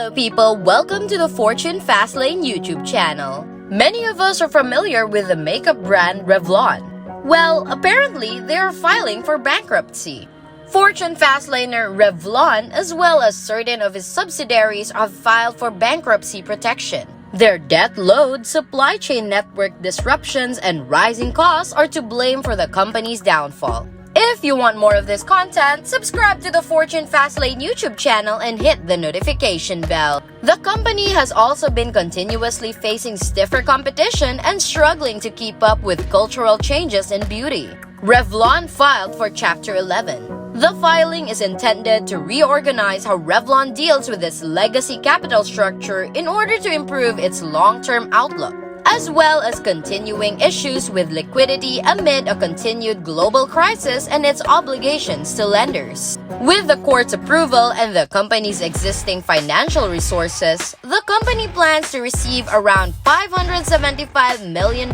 Hello people, welcome to the Fortune Fastlane YouTube channel. Many of us are familiar with the makeup brand Revlon. Well, apparently they are filing for bankruptcy. Fortune Fastlaner Revlon, as well as certain of its subsidiaries, have filed for bankruptcy protection. Their debt load, supply chain network disruptions, and rising costs are to blame for the company's downfall. If you want more of this content, subscribe to the Fortune Fastlane YouTube channel and hit the notification bell. The company has also been continuously facing stiffer competition and struggling to keep up with cultural changes in beauty. Revlon filed for Chapter 11. The filing is intended to reorganize how Revlon deals with its legacy capital structure in order to improve its long-term outlook, as well as continuing issues with liquidity amid a continued global crisis and its obligations to lenders. With the court's approval and the company's existing financial resources, the company plans to receive around $575 million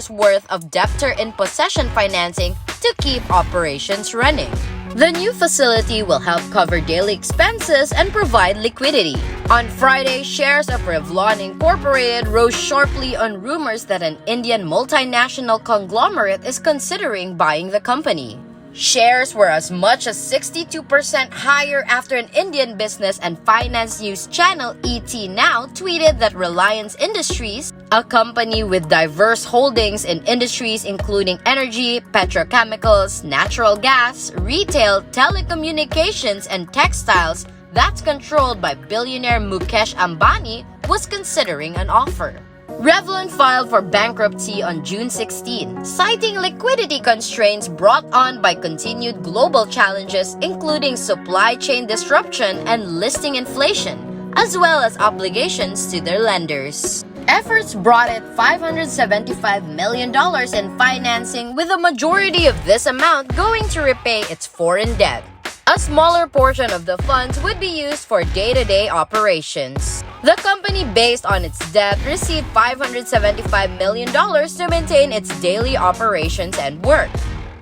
worth of debtor-in-possession financing to keep operations running. The new facility will help cover daily expenses and provide liquidity. On Friday, shares of Revlon Incorporated rose sharply on rumors that an Indian multinational conglomerate is considering buying the company. Shares were as much as 62% higher after an Indian business and finance news channel ET Now tweeted that Reliance Industries, a company with diverse holdings in industries including energy, petrochemicals, natural gas, retail, telecommunications, and textiles that's controlled by billionaire Mukesh Ambani, was considering an offer. Revlon filed for bankruptcy on June 16, citing liquidity constraints brought on by continued global challenges including supply chain disruption and listing inflation, as well as obligations to their lenders. Efforts brought it $575 million in financing, with the majority of this amount going to repay its foreign debt. A smaller portion of the funds would be used for day-to-day operations. The company, based on its debt, received $575 million to maintain its daily operations and work.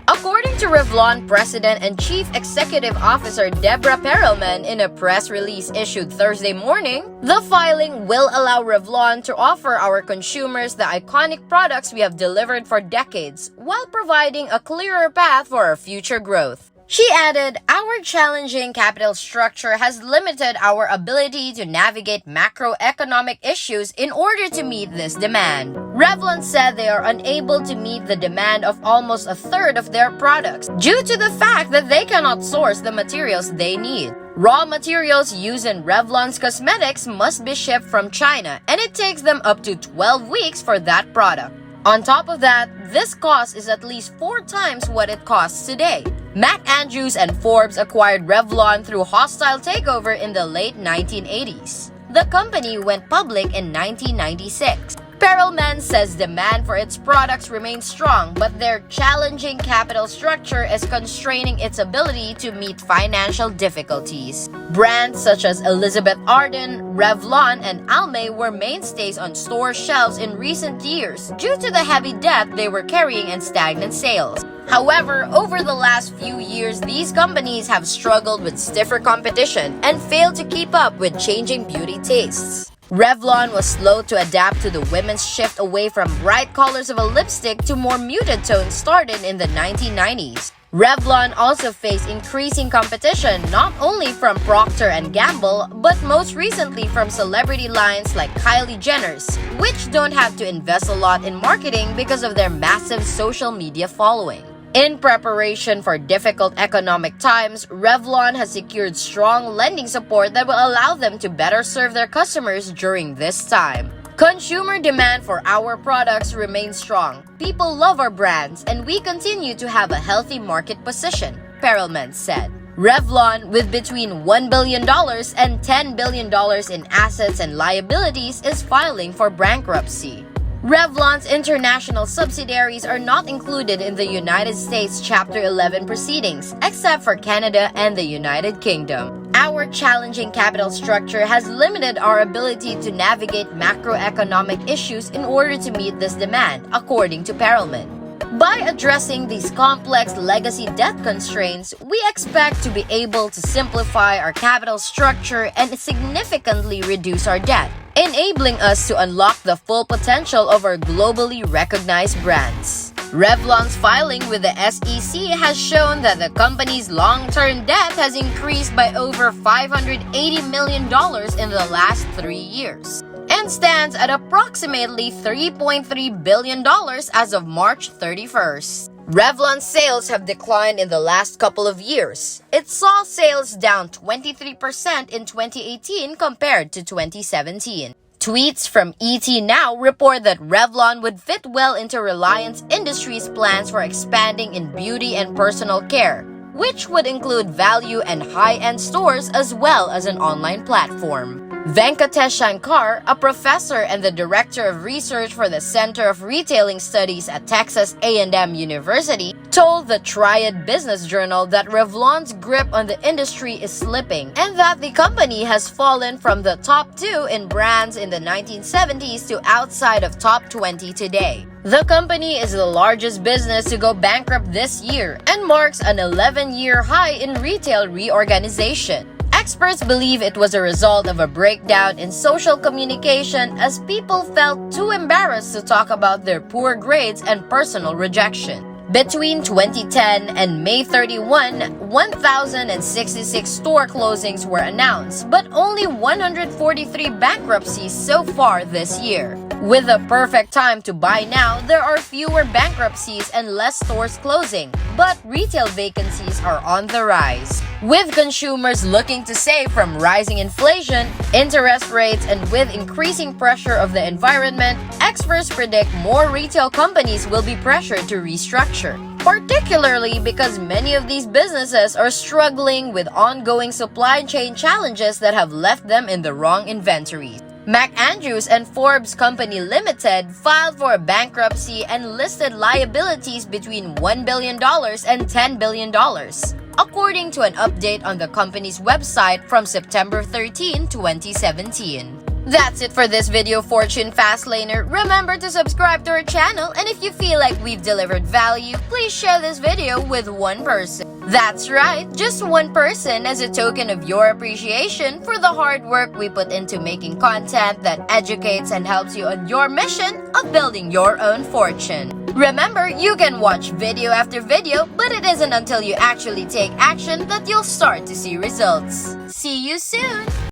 According to Revlon President and Chief Executive Officer Deborah Perelman in a press release issued Thursday morning, the filing will allow Revlon to offer our consumers the iconic products we have delivered for decades, while providing a clearer path for our future growth. She added, "Our challenging capital structure has limited our ability to navigate macroeconomic issues in order to meet this demand." Revlon said they are unable to meet the demand of almost a third of their products due to the fact that they cannot source the materials they need. Raw materials used in Revlon's cosmetics must be shipped from China, and it takes them up to 12 weeks for that product. On top of that, this cost is at least 4 times what it costs today. MacAndrews and Forbes acquired Revlon through hostile takeover in the late 1980s. The company went public in 1996. Perelman says demand for its products remains strong, but their challenging capital structure is constraining its ability to meet financial difficulties. Brands such as Elizabeth Arden, Revlon, and Almay were mainstays on store shelves in recent years due to the heavy debt they were carrying and stagnant sales. However, over the last few years, these companies have struggled with stiffer competition and failed to keep up with changing beauty tastes. Revlon was slow to adapt to the women's shift away from bright colors of a lipstick to more muted tones started in the 1990s. Revlon also faced increasing competition not only from Procter & Gamble, but most recently from celebrity lines like Kylie Jenner's, which don't have to invest a lot in marketing because of their massive social media following. In preparation for difficult economic times, Revlon has secured strong lending support that will allow them to better serve their customers during this time. Consumer demand for our products remains strong. People love our brands, and we continue to have a healthy market position, Perelman said. Revlon, with between $1 billion and $10 billion in assets and liabilities, is filing for bankruptcy. Revlon's international subsidiaries are not included in the United States Chapter 11 proceedings, except for Canada and the United Kingdom. Our challenging capital structure has limited our ability to navigate macroeconomic issues in order to meet this demand, according to Perelman. By addressing these complex legacy debt constraints, we expect to be able to simplify our capital structure and significantly reduce our debt, enabling us to unlock the full potential of our globally recognized brands. Revlon's filing with the SEC has shown that the company's long-term debt has increased by over $580 million in the last 3 years and stands at approximately $3.3 billion as of March 31st. Revlon's sales have declined in the last couple of years. It saw sales down 23% in 2018 compared to 2017. Tweets from ET Now report that Revlon would fit well into Reliance Industries' plans for expanding in beauty and personal care, which would include value and high-end stores as well as an online platform. Venkatesh Shankar, a professor and the director of research for the Center of Retailing Studies at Texas A&M University, told the Triad Business Journal that Revlon's grip on the industry is slipping and that the company has fallen from the top 2 in brands in the 1970s to outside of top 20 today. The company is the largest business to go bankrupt this year and marks an 11-year high in retail reorganization. Experts believe it was a result of a breakdown in social communication as people felt too embarrassed to talk about their poor grades and personal rejection. Between 2010 and May 31, 1,066 store closings were announced, but only 143 bankruptcies so far this year. With the perfect time to buy now, there are fewer bankruptcies and less stores closing, but retail vacancies are on the rise. With consumers looking to save from rising inflation, interest rates, and with increasing pressure of the environment, experts predict more retail companies will be pressured to restructure, particularly because many of these businesses are struggling with ongoing supply chain challenges that have left them in the wrong inventories. MacAndrews and Forbes Company Limited filed for bankruptcy and listed liabilities between $1 billion and $10 billion, according to an update on the company's website from September 13, 2017. That's it for this video, Fortune Fastlaner. Remember to subscribe to our channel, and if you feel like we've delivered value, please share this video with one person. That's right, just one person, as a token of your appreciation for the hard work we put into making content that educates and helps you on your mission of building your own fortune. Remember, you can watch video after video, but it isn't until you actually take action that you'll start to see results. See you soon!